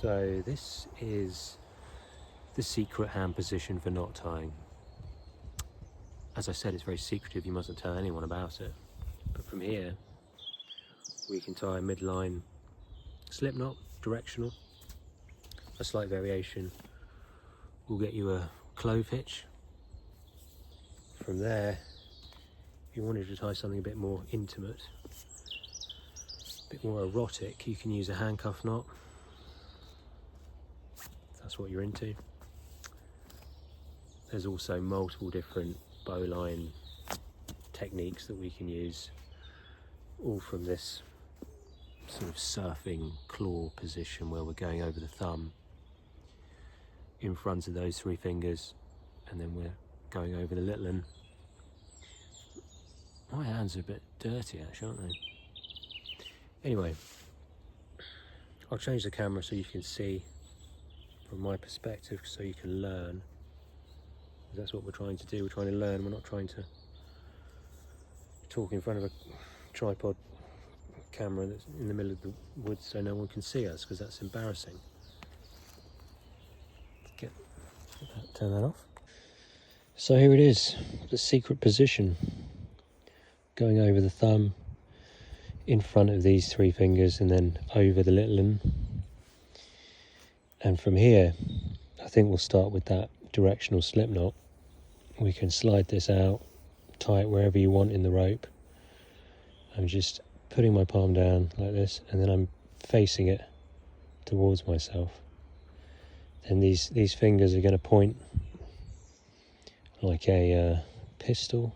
So this is the secret hand position for knot tying. As I said, it's very secretive, you mustn't tell anyone about it. But from here, we can tie a midline slip knot, directional. A slight variation will get you a clove hitch. From there, if you wanted to tie something a bit more intimate, a bit more erotic, you can use a handcuff knot. If that's what you're into. There's also multiple different bowline techniques that we can use, all from this sort of surfing claw position where we're going over the thumb in front of those three fingers, and then we're going over the little one. My hands are a bit dirty actually, aren't they? Anyway, I'll change the camera so you can see from my perspective, so you can learn. That's what we're trying to do. We're trying to learn. We're not trying to talk in front of a tripod camera that's in the middle of the woods so no one can see us, because that's embarrassing. Turn that off. So here it is, the secret position. Going over the thumb, in front of these three fingers, and then over the little one. And from here, I think we'll start with that directional slip knot. We can slide this out, tie it wherever you want in the rope. I'm just putting my palm down like this, and then I'm facing it towards myself. And these fingers are going to point like a pistol,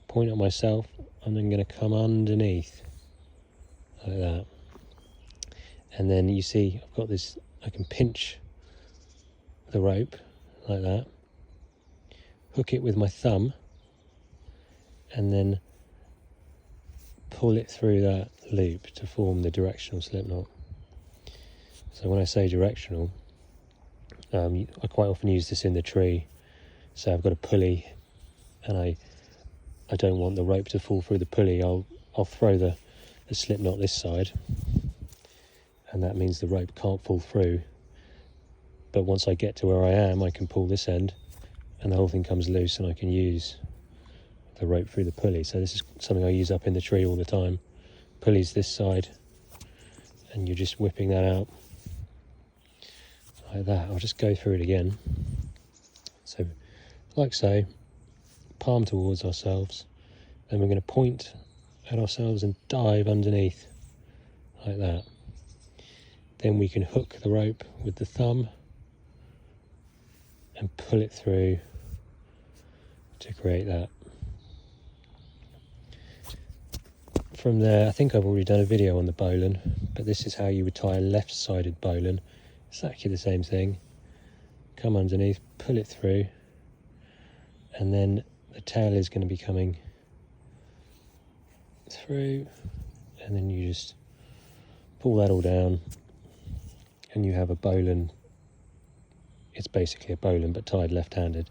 point at myself, and then going to come underneath like that. And then you see I've got this, I can pinch the rope like that, hook it with my thumb, and then pull it through that loop to form the directional slip knot. So when I say directional, I quite often use this in the tree. So I've got a pulley, and I don't want the rope to fall through the pulley. I'll throw the slip knot this side, and that means the rope can't fall through. But once I get to where I am, I can pull this end, and the whole thing comes loose, and I can use the rope through the pulley. So this is something I use up in the tree all the time. Pulley's this side, and you're just whipping that out like that. I'll just go through it again. So, like so, palm towards ourselves, then we're going to point at ourselves and dive underneath like that. Then we can hook the rope with the thumb and pull it through to create that. From there, I think I've already done a video on the bowline, but this is how you would tie a left-sided bowline. It's actually the same thing. Come underneath, pull it through, and then the tail is going to be coming through, and then you just pull that all down, and you have a bowline. It's basically a bowline but tied left-handed.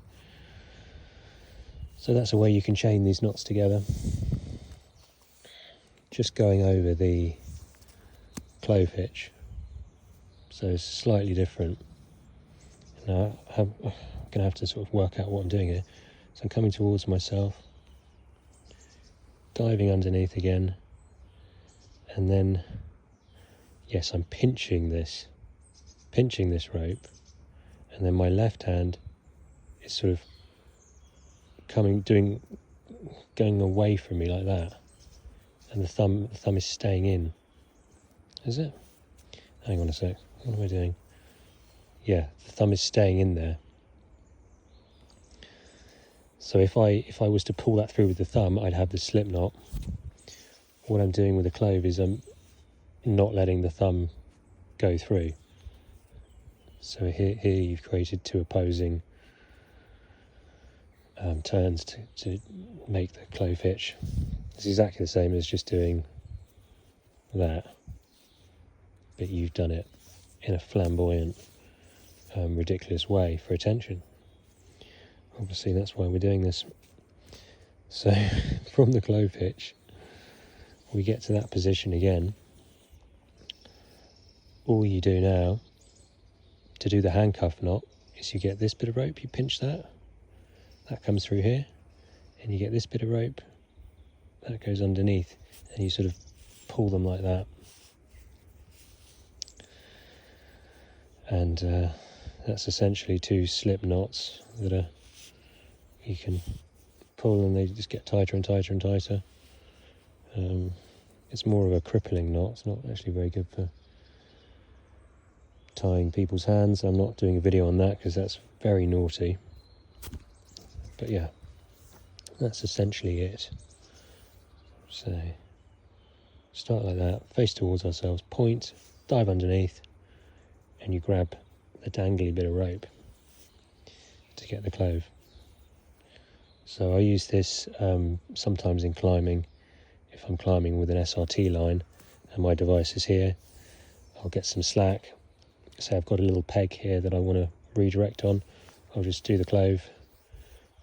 So that's a way you can chain these knots together. Just going over the clove hitch, so it's slightly different. Now I'm going to have to sort of work out what I'm doing here. So I'm coming towards myself, diving underneath again, and then yes, I'm pinching this rope, and then my left hand is sort of going away from me like that. And the thumb is staying in. Is it? Hang on a sec. What am I doing? Yeah, the thumb is staying in there. So if I was to pull that through with the thumb, I'd have the slip knot. What I'm doing with the clove is I'm not letting the thumb go through. So here you've created two opposing turns to make the clove hitch. It's exactly the same as just doing that, but you've done it in a flamboyant, ridiculous way for attention. Obviously that's why we're doing this. So from the clove hitch, we get to that position again. All you do now to do the handcuff knot is you get this bit of rope, you pinch that comes through here, and you get this bit of rope that goes underneath, and you sort of pull them like that. And that's essentially 2 slip knots that you can pull, and they just get tighter and tighter and tighter. It's more of a crippling knot. It's not actually very good for tying people's hands. I'm not doing a video on that because that's very naughty. But yeah, that's essentially it. So start like that, face towards ourselves, point, dive underneath, and you grab the dangly bit of rope to get the clove. So I use this sometimes in climbing. If I'm climbing with an SRT line and my device is here, I'll get some slack. Say I've got a little peg here that I want to redirect on, I'll just do the clove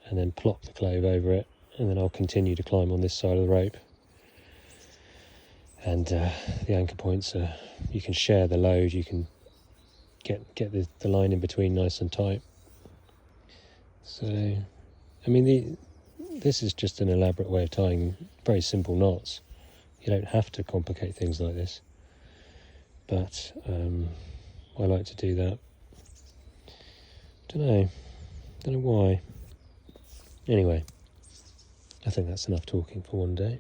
and then plop the clove over it, and then I'll continue to climb on this side of the rope. And the anchor points are, you can share the load, you can get the line in between nice and tight. So, I mean, this is just an elaborate way of tying very simple knots. You don't have to complicate things like this, but I like to do that. Don't know why. Anyway, I think that's enough talking for one day.